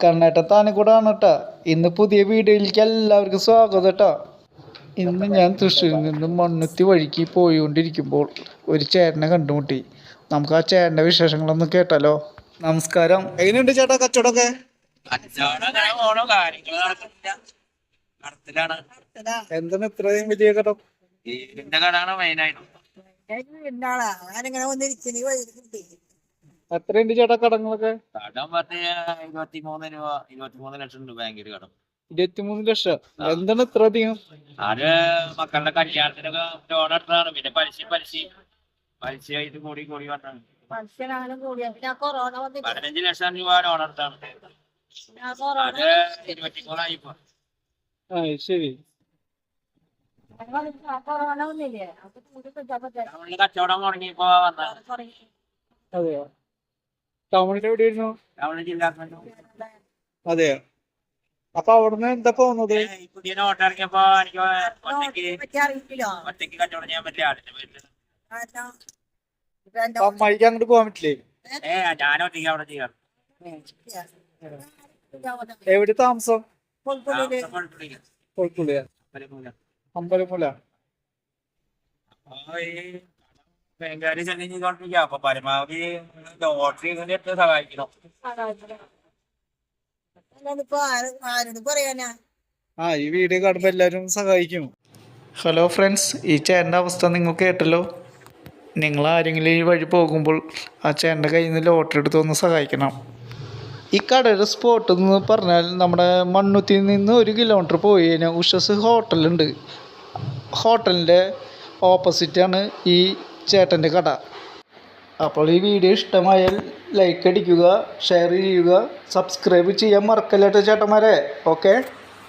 കണ്ണേട്ട താനിക്കൂടാണ് കേട്ടോ. ഇന്ന് പുതിയ വീഡിയോയിലേക്ക് എല്ലാവർക്കും സ്വാഗതം കേട്ടോ. ഇന്ന് ഞാൻ തൃശ്ശൂരിൽ നിന്ന് മണ്ണുത്തി വഴിക്ക് പോയിക്കൊണ്ടിരിക്കുമ്പോൾ ഒരു ചേട്ടനെ കണ്ടുമുട്ടി. നമുക്ക് ആ ചേട്ടൻ്റെ വിശേഷങ്ങളൊന്ന് കേട്ടാലോ. നമസ്കാരം. എങ്ങനെയുണ്ട് ചേട്ടാ കച്ചവടമൊക്കെ? എന്താണ് ഇത്രയും വലിയ കടം? എത്രയുണ്ട് ചേട്ടാ കടങ്ങളൊക്കെ? കടം പറഞ്ഞ 23 ലക്ഷം രൂപ ബാങ്കിൽ കടം. 23 ലക്ഷം? എന്താണ് ഇത്ര അധികം? അത് മക്കളുടെ കല്യാണത്തിനൊക്കെ ലോൺ എടുത്തതാണ്. പിന്നെ പലിശയായിട്ട് കൂടി വന്നാണ്. 15 ലക്ഷം രൂപ ലോൺ എടുത്താണ്. അത് 23 ആയിപ്പോ. ശരി. കച്ചവടം മുടങ്ങിയപ്പോ വന്നാണ്. അതെയോ? ടൗണിൽ എവിടെയായിരുന്നു? ടൗണിൽ ജില്ലാ. അതെയോ? അപ്പൊ അവിടുന്ന് എന്താ പോകുന്നത്? പുതിയ നോട്ട് ഇറങ്ങിയപ്പോ എനിക്ക് ഒറ്റയ്ക്ക് കച്ചവടം ചെയ്യാൻ പറ്റില്ല. അമ്മായിക്ക് അങ്ങോട്ട് പോകാൻ പറ്റില്ലേ? ഞാൻ ഒറ്റയ്ക്ക് അവിടെ ചെയ്യാം. എവിടെ താമസം? കൊഴക്കുള്ളിയ. അമ്പലമുല. ബാങ്കുകാര് ചെല്ലി ചെയ്തോണ്ടിരിക്കുക. അപ്പൊ പരമാവധി ലോട്ടറി എടുത്ത് സഹായിക്കണം. ഈ വീഡിയോ കാണുമ്പോൾ എല്ലാവരും സഹായിക്കും. ഹലോ ഫ്രണ്ട്സ്, ഈ ചേട്ടൻ്റെ അവസ്ഥ നിങ്ങൾ കേട്ടല്ലോ. നിങ്ങൾ ആരെങ്കിലും ഈ വഴി പോകുമ്പോൾ ആ ചേട്ടൻ്റെ കയ്യിൽ നിന്ന് ലോട്ടറി എടുത്ത് ഒന്ന് സഹായിക്കണം. ഈ കടയുടെ സ്പോട്ട് എന്ന് പറഞ്ഞാൽ നമ്മുടെ മണ്ണുത്തിയിൽ നിന്ന് 1 കിലോമീറ്റർ പോയി കഴിഞ്ഞാൽ ഉഷസ് ഹോട്ടലുണ്ട്. ഹോട്ടലിൻ്റെ ഓപ്പോസിറ്റാണ് ഈ ചേട്ടൻ്റെ കട. അപ്പോൾ ഈ വീഡിയോ ഇഷ്ടമായാൽ ലൈക്ക് അടിക്കുക, ഷെയർ ചെയ്യുക, സബ്സ്ക്രൈബ് ചെയ്യാൻ മറക്കല്ലേട്ടോ ചേട്ടന്മാരെ. ഓക്കെ.